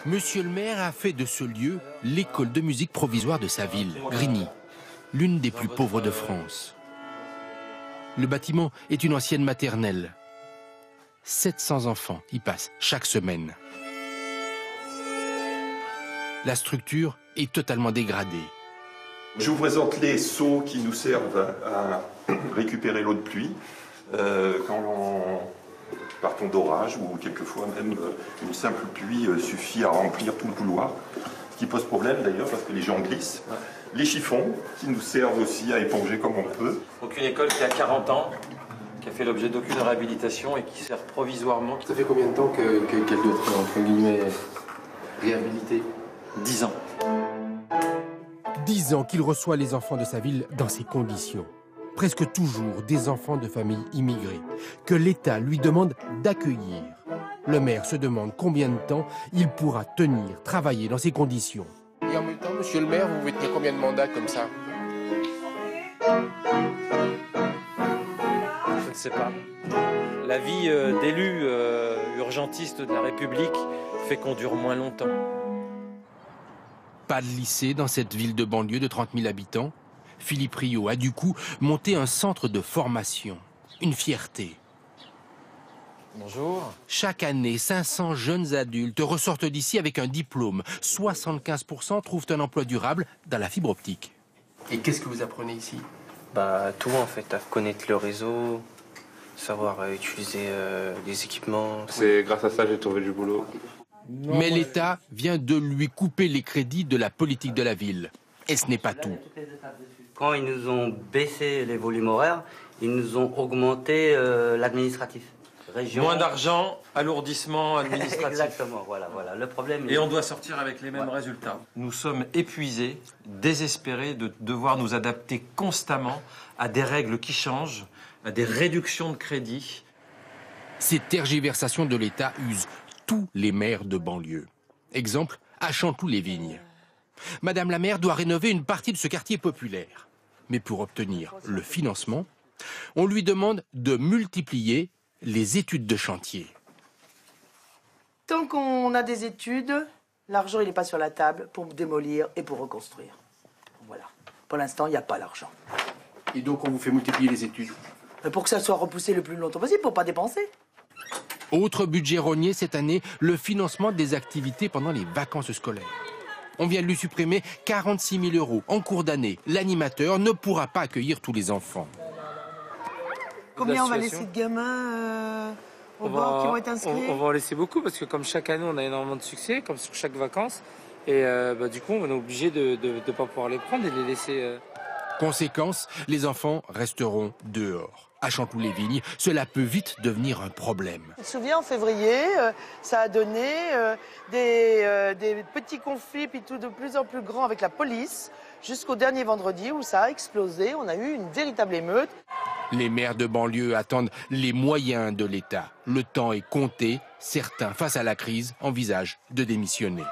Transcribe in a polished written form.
Monsieur le maire a fait de ce lieu l'école de musique provisoire de sa ville, Grigny, l'une des plus pauvres de France. Le bâtiment est une ancienne maternelle. 700 enfants y passent chaque semaine. La structure est totalement dégradée. Je vous présente les seaux qui nous servent à récupérer l'eau de pluie quand partons d'orage ou quelquefois même une simple pluie suffit à remplir tout le couloir, ce qui pose problème d'ailleurs parce que les gens glissent. Les chiffons qui nous servent aussi à éponger comme on peut. Donc une école qui a 40 ans, qui a fait l'objet d'aucune réhabilitation et qui sert provisoirement. Ça fait combien de temps qu'elle doit être, entre guillemets, réhabilitée? 10 ans. 10 ans qu'il reçoit les enfants de sa ville dans ces conditions. Presque toujours des enfants de familles immigrées, que l'État lui demande d'accueillir. Le maire se demande combien de temps il pourra tenir, travailler dans ces conditions. Et en même temps, monsieur le maire, vous pouvez tenir combien de mandats comme ça? Je ne sais pas. La vie d'élu urgentiste de la République fait qu'on dure moins longtemps. Pas de lycée dans cette ville de banlieue de 30 000 habitants. Philippe Rio a du coup monté un centre de formation. Une fierté. Bonjour. Chaque année, 500 jeunes adultes ressortent d'ici avec un diplôme. 75% trouvent un emploi durable dans la fibre optique. Et qu'est-ce que vous apprenez ici? Tout en fait, à connaître le réseau, savoir utiliser des équipements. C'est grâce à ça que j'ai trouvé du boulot. Mais l'État vient de lui couper les crédits de la politique de la ville. Et ce n'est pas tout. Quand ils nous ont baissé les volumes horaires, ils nous ont augmenté l'administratif. Moins d'argent, alourdissement administratif. Exactement, voilà. Le problème. Et on doit sortir avec les mêmes résultats. Nous sommes épuisés, désespérés de devoir nous adapter constamment à des règles qui changent, à des réductions de crédits. Ces tergiversations de l'État usent tous les maires de banlieue. Exemple, à Chanteloup-les-Vignes. Madame la maire doit rénover une partie de ce quartier populaire. Mais pour obtenir le financement, on lui demande de multiplier les études de chantier. Tant qu'on a des études, l'argent il n'est pas sur la table pour démolir et pour reconstruire. Voilà. Pour l'instant, il n'y a pas l'argent. Et donc on vous fait multiplier les études? Pour que ça soit repoussé le plus longtemps possible, pour ne pas dépenser. Autre budget rogné cette année, le financement des activités pendant les vacances scolaires. On vient de lui supprimer 46 000 € en cours d'année. L'animateur ne pourra pas accueillir tous les enfants. Combien on va laisser de gamins au bord qui vont être inscrits? On va en laisser beaucoup parce que comme chaque année on a énormément de succès, comme sur chaque vacances. Et du coup on est obligé de ne pas pouvoir les prendre et de les laisser... Conséquence, les enfants resteront dehors. À Chanteloup-les-Vignes, cela peut vite devenir un problème. Je me souviens, en février, ça a donné des petits conflits, puis tout de plus en plus grands avec la police, jusqu'au dernier vendredi où ça a explosé. On a eu une véritable émeute. Les maires de banlieue attendent les moyens de l'État. Le temps est compté. Certains, face à la crise, envisagent de démissionner.